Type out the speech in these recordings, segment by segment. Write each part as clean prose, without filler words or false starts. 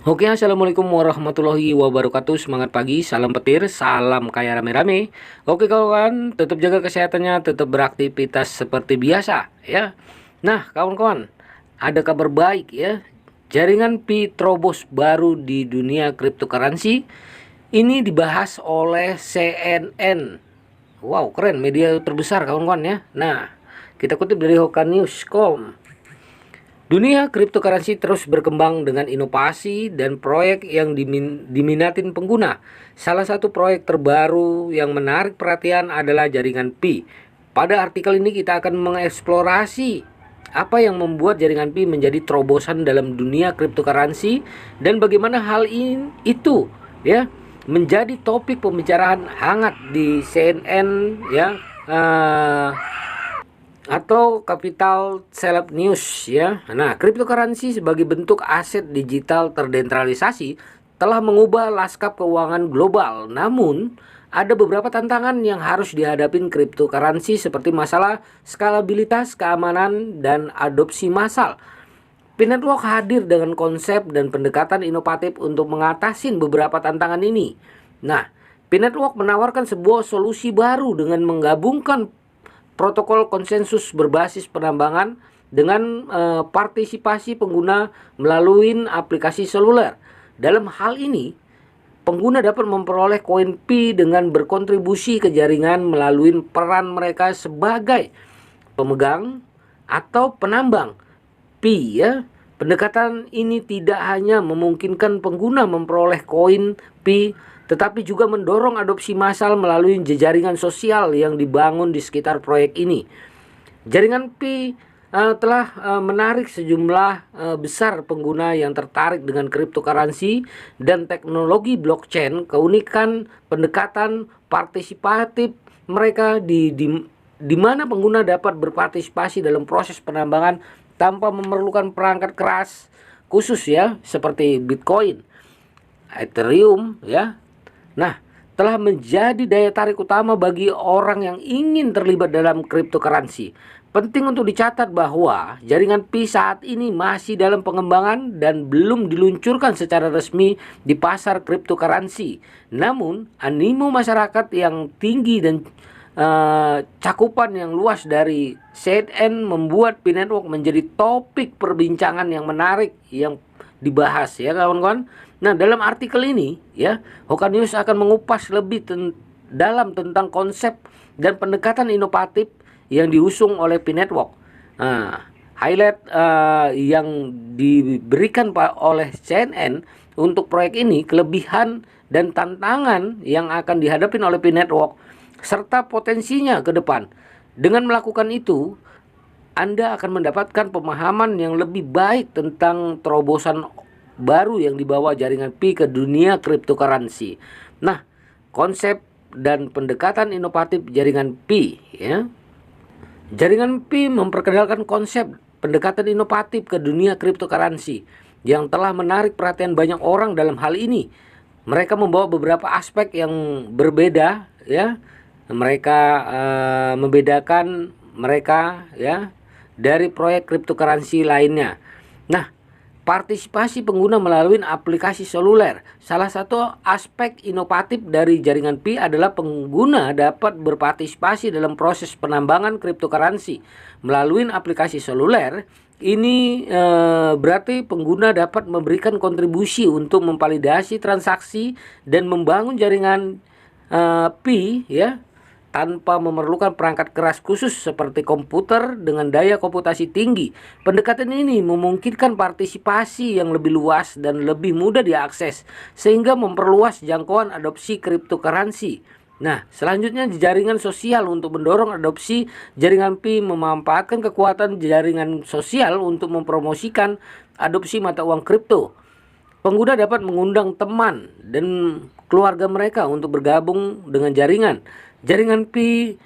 Oke, assalamualaikum warahmatullahi wabarakatuh. Semangat pagi, salam petir, salam kaya rame-rame. Oke kawan, tetap jaga kesehatannya, tetap beraktivitas seperti biasa ya. Nah kawan-kawan, ada kabar baik ya. Jaringan Pi terobos baru di dunia cryptocurrency. Ini dibahas oleh CNN. Wow, keren, media terbesar kawan-kawan ya. Nah, kita kutip dari hokanews.com. Dunia cryptocurrency terus berkembang dengan inovasi dan proyek yang diminatin pengguna. Salah satu proyek terbaru yang menarik perhatian adalah jaringan Pi. Pada artikel ini kita akan mengeksplorasi apa yang membuat jaringan Pi menjadi terobosan dalam dunia cryptocurrency dan bagaimana hal ini itu ya menjadi topik pembicaraan hangat di CNN ya. Atau Capital Celeb News ya. Nah, cryptocurrency sebagai bentuk aset digital terdesentralisasi telah mengubah lanskap keuangan global. Namun, ada beberapa tantangan yang harus dihadapin cryptocurrency seperti masalah skalabilitas, keamanan, dan adopsi massal. P-Network hadir dengan konsep dan pendekatan inovatif untuk mengatasi beberapa tantangan ini. Nah, P-Network menawarkan sebuah solusi baru dengan menggabungkan protokol konsensus berbasis penambangan dengan partisipasi pengguna melalui aplikasi seluler. Dalam hal ini, pengguna dapat memperoleh koin Pi dengan berkontribusi ke jaringan melalui peran mereka sebagai pemegang atau penambang Pi ya. Pendekatan ini tidak hanya memungkinkan pengguna memperoleh koin Pi, tetapi juga mendorong adopsi massal melalui jejaringan sosial yang dibangun di sekitar proyek ini. Jaringan Pi telah menarik sejumlah besar pengguna yang tertarik dengan cryptocurrency dan teknologi blockchain. Keunikan pendekatan partisipatif mereka di mana pengguna dapat berpartisipasi dalam proses penambangan tanpa memerlukan perangkat keras khusus ya, seperti Bitcoin, Ethereum ya. Nah, telah menjadi daya tarik utama bagi orang yang ingin terlibat dalam cryptocurrency. Penting untuk dicatat bahwa jaringan Pi saat ini masih dalam pengembangan dan belum diluncurkan secara resmi di pasar cryptocurrency. Namun, animo masyarakat yang tinggi dan cakupan yang luas dari CNN membuat P-Network menjadi topik perbincangan yang menarik yang dibahas ya kawan-kawan. Nah, dalam artikel ini ya, Hoka News akan mengupas lebih dalam tentang konsep dan pendekatan inovatif yang diusung oleh P-Network. Nah, highlight yang diberikan oleh CNN untuk proyek ini, kelebihan dan tantangan yang akan dihadapi oleh P-Network serta potensinya ke depan. Dengan melakukan itu, Anda akan mendapatkan pemahaman yang lebih baik tentang terobosan baru yang dibawa jaringan Pi ke dunia cryptocurrency. Nah, konsep dan pendekatan inovatif jaringan Pi ya. Jaringan Pi memperkenalkan konsep pendekatan inovatif ke dunia cryptocurrency yang telah menarik perhatian banyak orang dalam hal ini. Mereka membawa beberapa aspek yang berbeda ya. Mereka membedakan mereka ya dari proyek cryptocurrency lainnya. Nah, partisipasi pengguna melalui aplikasi seluler. Salah satu aspek inovatif dari jaringan Pi adalah pengguna dapat berpartisipasi dalam proses penambangan cryptocurrency melalui aplikasi seluler. Ini berarti pengguna dapat memberikan kontribusi untuk memvalidasi transaksi dan membangun jaringan Pi ya tanpa memerlukan perangkat keras khusus seperti komputer dengan daya komputasi tinggi. Pendekatan ini memungkinkan partisipasi yang lebih luas dan lebih mudah diakses, sehingga memperluas jangkauan adopsi cryptocurrency. Nah, selanjutnya jaringan sosial. Untuk mendorong adopsi, jaringan Pi memanfaatkan kekuatan jaringan sosial untuk mempromosikan adopsi mata uang kripto. Pengguna dapat mengundang teman dan keluarga mereka untuk bergabung dengan jaringan. Jaringan Pi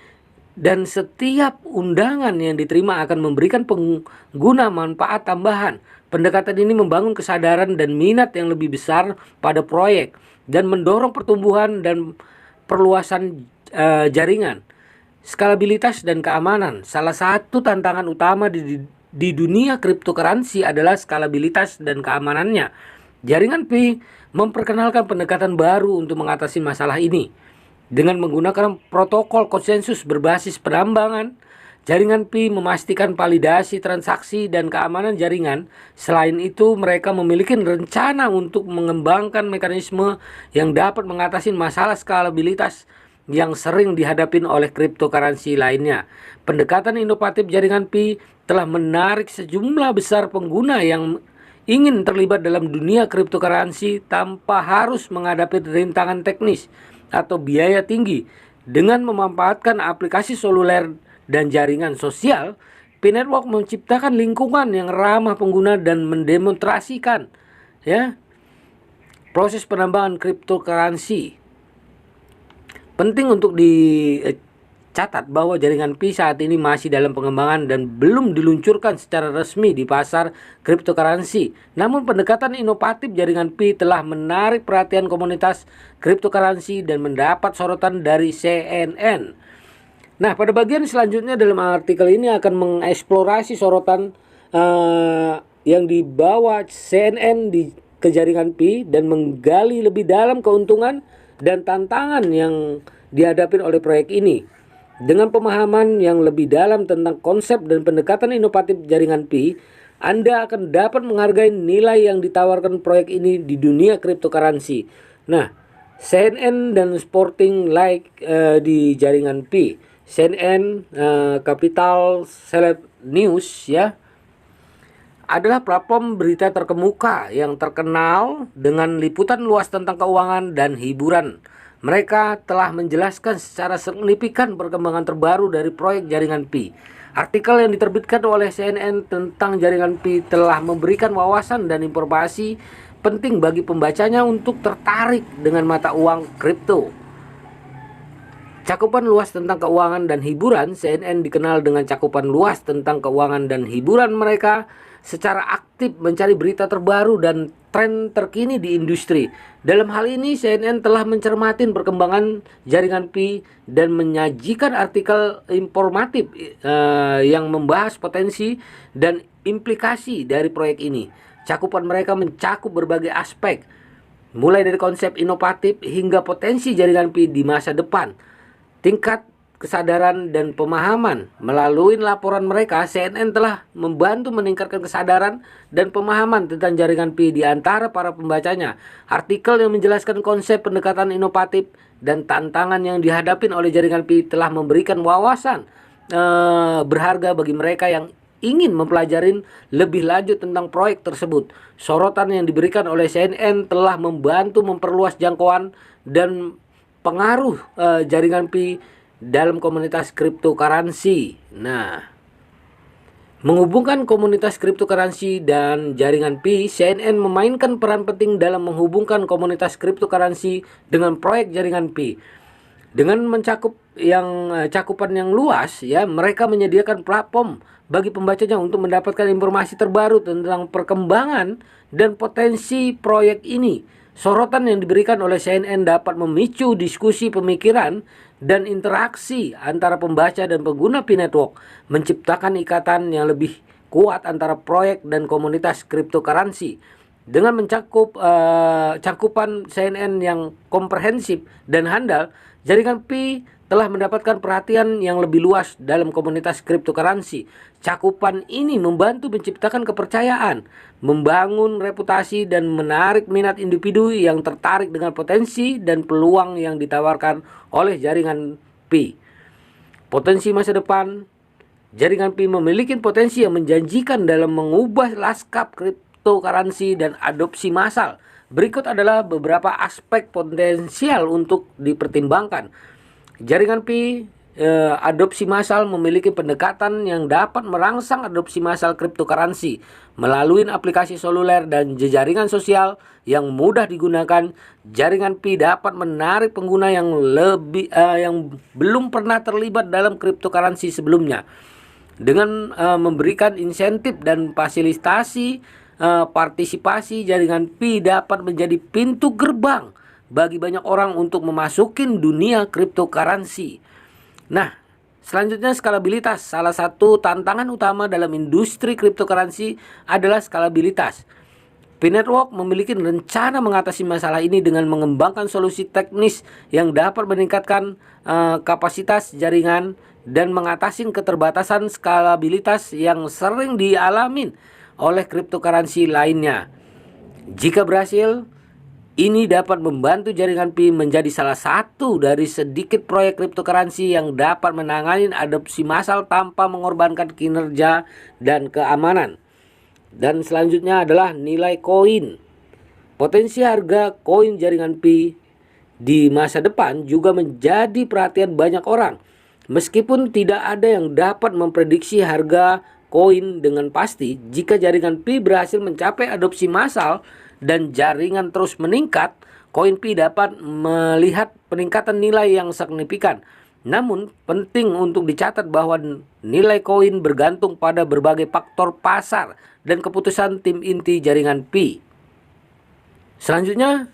dan setiap undangan yang diterima akan memberikan pengguna manfaat tambahan. Pendekatan ini membangun kesadaran dan minat yang lebih besar pada proyek dan mendorong pertumbuhan dan perluasan jaringan. Skalabilitas dan keamanan. Salah satu tantangan utama di dunia cryptocurrency adalah skalabilitas dan keamanannya. Jaringan Pi memperkenalkan pendekatan baru untuk mengatasi masalah ini. Dengan menggunakan protokol konsensus berbasis penambangan, jaringan Pi memastikan validasi transaksi dan keamanan jaringan. Selain itu, mereka memiliki rencana untuk mengembangkan mekanisme yang dapat mengatasi masalah skalabilitas yang sering dihadapi oleh cryptocurrency lainnya. Pendekatan inovatif jaringan Pi telah menarik sejumlah besar pengguna yang ingin terlibat dalam dunia cryptocurrency tanpa harus menghadapi rintangan teknis atau biaya tinggi. Dengan memanfaatkan aplikasi seluler dan jaringan sosial, P-Network menciptakan lingkungan yang ramah pengguna dan mendemonstrasikan proses penambangan cryptocurrency. Penting untuk dicatat bahwa jaringan Pi saat ini masih dalam pengembangan dan belum diluncurkan secara resmi di pasar cryptocurrency. Namun pendekatan inovatif jaringan Pi telah menarik perhatian komunitas cryptocurrency dan mendapat sorotan dari CNN. Nah, pada bagian selanjutnya dalam artikel ini akan mengeksplorasi sorotan yang dibawa CNN ke jaringan Pi dan menggali lebih dalam keuntungan dan tantangan yang dihadapi oleh proyek ini. Dengan pemahaman yang lebih dalam tentang konsep dan pendekatan inovatif jaringan Pi, Anda akan dapat menghargai nilai yang ditawarkan proyek ini di dunia cryptocurrency. Nah, CNN dan Sporting Like di jaringan Pi. CNN, Capital Celeb News adalah platform berita terkemuka yang terkenal dengan liputan luas tentang keuangan dan hiburan. Mereka telah menjelaskan secara signifikan perkembangan terbaru dari proyek jaringan Pi. Artikel yang diterbitkan oleh CNN tentang jaringan Pi telah memberikan wawasan dan informasi penting bagi pembacanya untuk tertarik dengan mata uang kripto. Cakupan luas tentang keuangan dan hiburan. CNN dikenal dengan cakupan luas tentang keuangan dan hiburan. Mereka secara aktif mencari berita terbaru dan tren terkini di industri. Dalam hal ini, CNN telah mencermati perkembangan jaringan Pi dan menyajikan artikel informatif yang membahas potensi dan implikasi dari proyek ini. Cakupan mereka mencakup berbagai aspek, mulai dari konsep inovatif hingga potensi jaringan Pi di masa depan. Tingkat kesadaran dan pemahaman. Melalui laporan mereka, CNN telah membantu meningkatkan kesadaran dan pemahaman tentang jaringan Pi di antara para pembacanya. Artikel yang menjelaskan konsep pendekatan inovatif dan tantangan yang dihadapi oleh jaringan Pi telah memberikan wawasan berharga bagi mereka yang ingin mempelajari lebih lanjut tentang proyek tersebut. Sorotan yang diberikan oleh CNN telah membantu memperluas jangkauan dan pengaruh jaringan Pi dalam komunitas cryptocurrency. Nah, menghubungkan komunitas cryptocurrency dan jaringan Pi, CNN memainkan peran penting dalam menghubungkan komunitas cryptocurrency dengan proyek jaringan Pi. Dengan mencakup cakupan yang luas, mereka menyediakan platform bagi pembacanya untuk mendapatkan informasi terbaru tentang perkembangan dan potensi proyek ini. Sorotan yang diberikan oleh CNN dapat memicu diskusi pemikiran dan interaksi antara pembaca dan pengguna P-Network, menciptakan ikatan yang lebih kuat antara proyek dan komunitas cryptocurrency. Dengan cakupan CNN yang komprehensif dan handal, jaringan Pi telah mendapatkan perhatian yang lebih luas dalam komunitas cryptocurrency. Cakupan ini membantu menciptakan kepercayaan, membangun reputasi, dan menarik minat individu yang tertarik dengan potensi dan peluang yang ditawarkan oleh jaringan Pi. Potensi masa depan. Jaringan Pi memiliki potensi yang menjanjikan dalam mengubah lanskap cryptocurrency dan adopsi massal. Berikut adalah beberapa aspek potensial untuk dipertimbangkan. Jaringan Pi adopsi massal memiliki pendekatan yang dapat merangsang adopsi massal cryptocurrency melalui aplikasi seluler dan jejaringan sosial yang mudah digunakan. Jaringan Pi dapat menarik pengguna yang belum pernah terlibat dalam cryptocurrency sebelumnya dengan memberikan insentif dan fasilitasi partisipasi. Jaringan Pi dapat menjadi pintu gerbang bagi banyak orang untuk memasuki dunia cryptocurrency. Nah, selanjutnya skalabilitas. Salah satu tantangan utama dalam industri cryptocurrency adalah skalabilitas. P-Network memiliki rencana mengatasi masalah ini dengan mengembangkan solusi teknis yang dapat meningkatkan kapasitas jaringan dan mengatasi keterbatasan skalabilitas yang sering dialami oleh cryptocurrency lainnya. Jika berhasil, ini dapat membantu jaringan Pi menjadi salah satu dari sedikit proyek cryptocurrency yang dapat menangani adopsi massal tanpa mengorbankan kinerja dan keamanan. Dan selanjutnya adalah nilai koin. Potensi harga koin jaringan Pi di masa depan juga menjadi perhatian banyak orang. Meskipun tidak ada yang dapat memprediksi harga koin dengan pasti, jika jaringan Pi berhasil mencapai adopsi massal dan jaringan terus meningkat, koin Pi dapat melihat peningkatan nilai yang signifikan. Namun, penting untuk dicatat bahwa nilai koin bergantung pada berbagai faktor pasar dan keputusan tim inti jaringan Pi. Selanjutnya,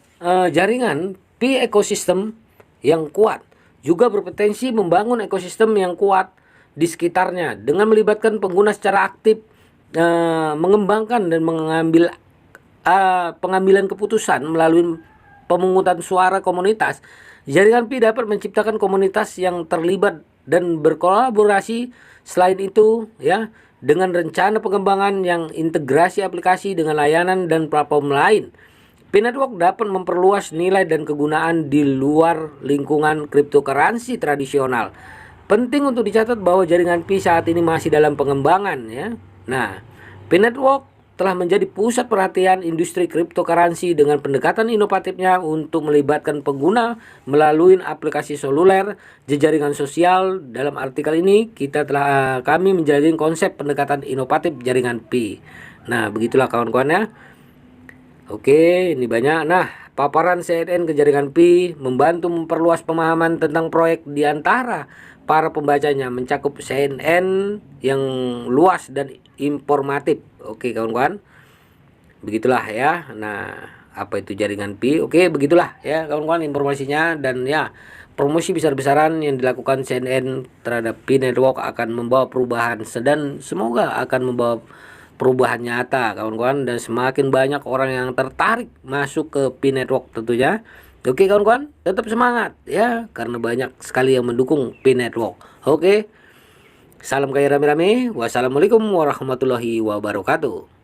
jaringan Pi ekosistem yang kuat juga berpotensi membangun ekosistem yang kuat di sekitarnya dengan melibatkan pengguna secara aktif, mengembangkan dan mengambil pengambilan keputusan melalui pemungutan suara komunitas. Jaringan Pi dapat menciptakan komunitas yang terlibat dan berkolaborasi. Selain itu, ya, dengan rencana pengembangan yang integrasi aplikasi dengan layanan dan platform lain, P-Network dapat memperluas nilai dan kegunaan di luar lingkungan cryptocurrency tradisional. Penting untuk dicatat bahwa jaringan Pi saat ini masih dalam pengembangan, ya. Nah, P-Network telah menjadi pusat perhatian industri cryptocurrency dengan pendekatan inovatifnya untuk melibatkan pengguna melalui aplikasi seluler, jejaringan sosial. Dalam artikel ini kami menjelaskan konsep pendekatan inovatif jaringan Pi. Nah, begitulah kawan-kawan ya. Oke, ini banyak. Nah, paparan CNN ke jaringan Pi membantu memperluas pemahaman tentang proyek di antara para pembacanya, mencakup CNN yang luas dan informatif. Oke kawan-kawan, begitulah ya. Nah, apa itu jaringan Pi? Oke, begitulah ya kawan-kawan informasinya. Dan ya, promosi besar-besaran yang dilakukan CNN terhadap P-Network akan membawa perubahan, dan semoga akan membawa perubahan nyata kawan-kawan, dan semakin banyak orang yang tertarik masuk ke P-Network tentunya. Oke kawan-kawan, tetap semangat ya, karena banyak sekali yang mendukung P-Network. Oke, salam kaya rame-rame. Wassalamualaikum warahmatullahi wabarakatuh.